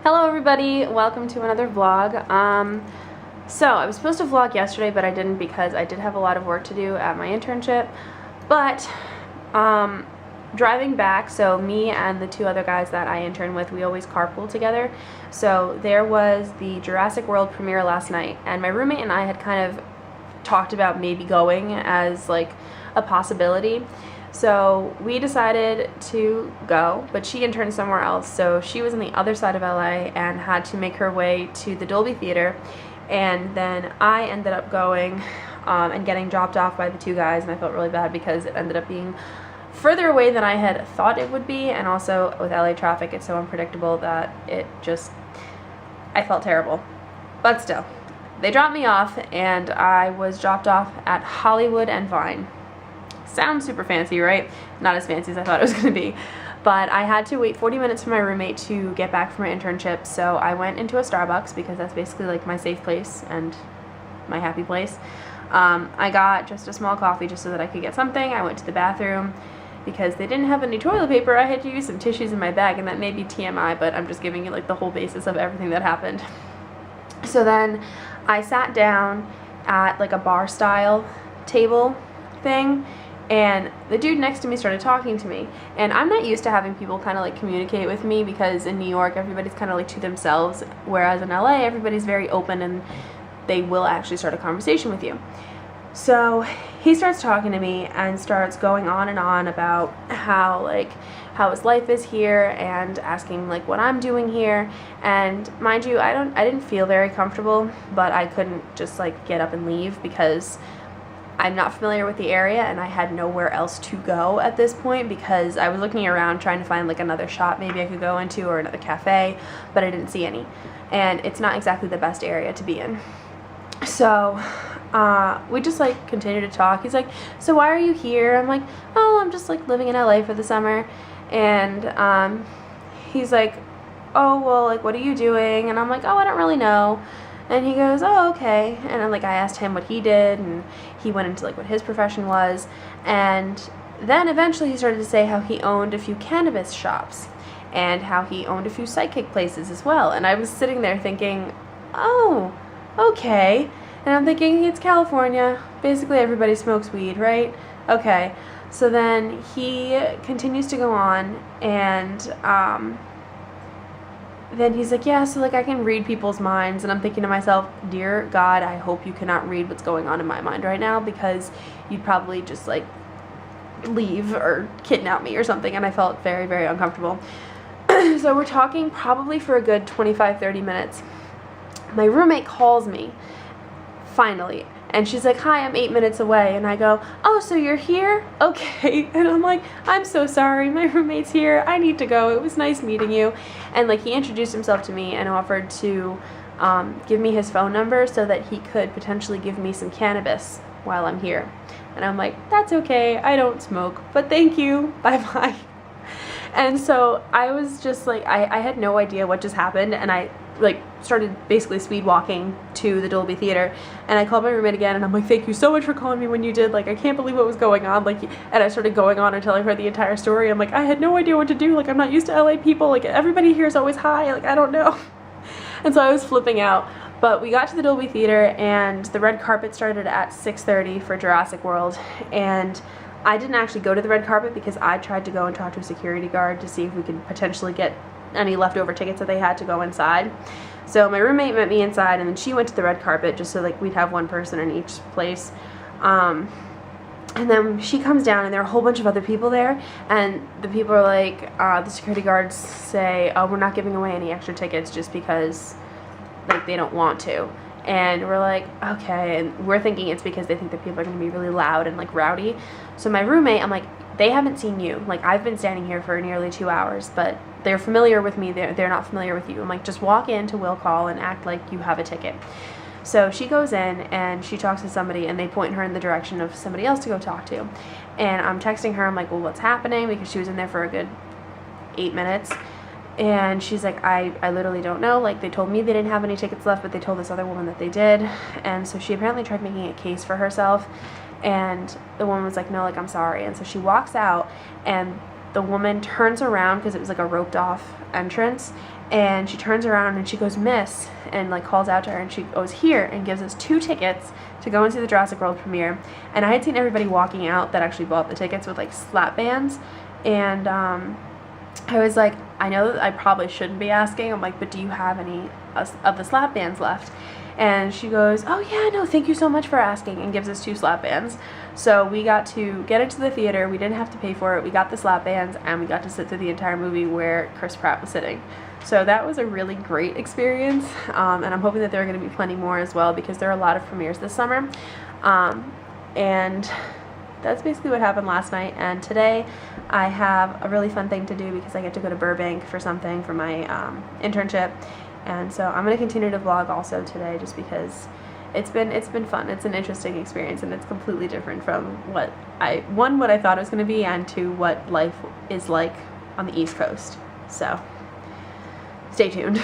Hello everybody, welcome to another vlog. So I was supposed to vlog yesterday, but I didn't because I did have a lot of work to do at my internship. But driving back, so me and the two other guys that I intern with, we always carpool together. So there was the Jurassic World premiere last night, and my roommate and I had kind of talked about maybe going as like a possibility. So we decided to go, but she interned somewhere else, so she was on the other side of LA and had to make her way to the Dolby Theater, and then I ended up going and getting dropped off by the two guys, and I felt really bad because it ended up being further away than I had thought it would be, and also with LA traffic it's so unpredictable that I felt terrible. But still, they dropped me off, and I was dropped off at Hollywood and Vine. Sounds super fancy, right? Not as fancy as I thought it was going to be. But I had to wait 40 minutes for my roommate to get back from my internship, so I went into a Starbucks because that's basically like my safe place and my happy place. I got just a small coffee just so that I could get something. I went to the bathroom because they didn't have any toilet paper. I had to use some tissues in my bag, and that may be TMI, but I'm just giving you like the whole basis of everything that happened. So then I sat down at like a bar style table thing, and the dude next to me started talking to me, and I'm not used to having people kind of like communicate with me because in New York everybody's kind of like to themselves, whereas in LA everybody's very open and they will actually start a conversation with you. So he starts talking to me and starts going on and on about how his life is here and asking like what I'm doing here. And mind you, I didn't feel very comfortable, but I couldn't just like get up and leave because I'm not familiar with the area and I had nowhere else to go at this point because I was looking around trying to find like another shop maybe I could go into or another cafe, but I didn't see any. And it's not exactly the best area to be in. So we just like continued to talk. He's like, so why are you here? I'm like, oh, I'm just like living in LA for the summer. And he's like, oh, well, like what are you doing? And I'm like, oh, I don't really know. And he goes, oh, okay. And I'm like, I asked him what he did, and he went into like what his profession was. And then eventually he started to say how he owned a few cannabis shops and how he owned a few psychic places as well. And I was sitting there thinking, oh, okay. And I'm thinking, it's California. Basically everybody smokes weed, right? Okay. So then he continues to go on, and then he's like, yeah, so like I can read people's minds. And I'm thinking to myself, dear God, I hope you cannot read what's going on in my mind right now, because you'd probably just like leave or kidnap me or something. And I felt very, very uncomfortable. So we're talking probably for a good 25-30 minutes. My roommate calls me finally, and she's like, hi, I'm 8 minutes away. And I go, oh, so you're here? Okay. And I'm like, I'm so sorry, my roommate's here, I need to go, it was nice meeting you. And like he introduced himself to me and offered to give me his phone number so that he could potentially give me some cannabis while I'm here. And I'm like, that's okay, I don't smoke, but thank you, bye-bye. And so I was just like, I had no idea what just happened, and I like started basically speed walking to the Dolby Theater, and I called my roommate again, and I'm like, thank you so much for calling me when you did, like I can't believe what was going on, like, and I started going on until I heard the entire story. I'm like, I had no idea what to do, like I'm not used to LA people, like everybody here is always high, like I don't know. And so I was flipping out. But we got to the Dolby Theater, and the red carpet started at 6:30 for Jurassic World, and I didn't actually go to the red carpet because I tried to go and talk to a security guard to see if we could potentially get any leftover tickets that they had to go inside. So my roommate met me inside, and then she went to the red carpet just so like we'd have one person in each place. And then she comes down, and there are a whole bunch of other people there, and the people are like, the security guards say, oh, we're not giving away any extra tickets just because like they don't want to. And we're like, okay, and we're thinking it's because they think that people are going to be really loud and like rowdy. So my roommate, I'm like, they haven't seen you, like I've been standing here for nearly 2 hours, but they're familiar with me, they're not familiar with you. I'm like, just walk in to will call and act like you have a ticket. So she goes in and she talks to somebody, and they point her in the direction of somebody else to go talk to. And I'm texting her, I'm like, well, what's happening? Because she was in there for a good 8 minutes. And she's like, I literally don't know, like they told me they didn't have any tickets left, but they told this other woman that they did. And so she apparently tried making a case for herself, and the woman was like, no, like I'm sorry. And so she walks out, and the woman turns around because it was like a roped off entrance, and she turns around and she goes, "Miss," and like calls out to her, and she goes, "Here," and gives us 2 tickets to go and see the Jurassic World premiere. And I had seen everybody walking out that actually bought the tickets with like slap bands, and I was like, I know that I probably shouldn't be asking. I'm like, but do you have any of the slap bands left? And she goes, "Oh yeah, no, thank you so much for asking," and gives us 2 slap bands. So we got to get into the theater. We didn't have to pay for it. We got the slap bands, and we got to sit through the entire movie where Chris Pratt was sitting. So that was a really great experience, and I'm hoping that there are going to be plenty more as well, because there are a lot of premieres this summer. And that's basically what happened last night. And today I have a really fun thing to do because I get to go to Burbank for something for my internship. And so I'm going to continue to vlog also today, just because it's been fun. It's an interesting experience, and it's completely different from what I thought it was going to be, and to what life is like on the East Coast. So stay tuned.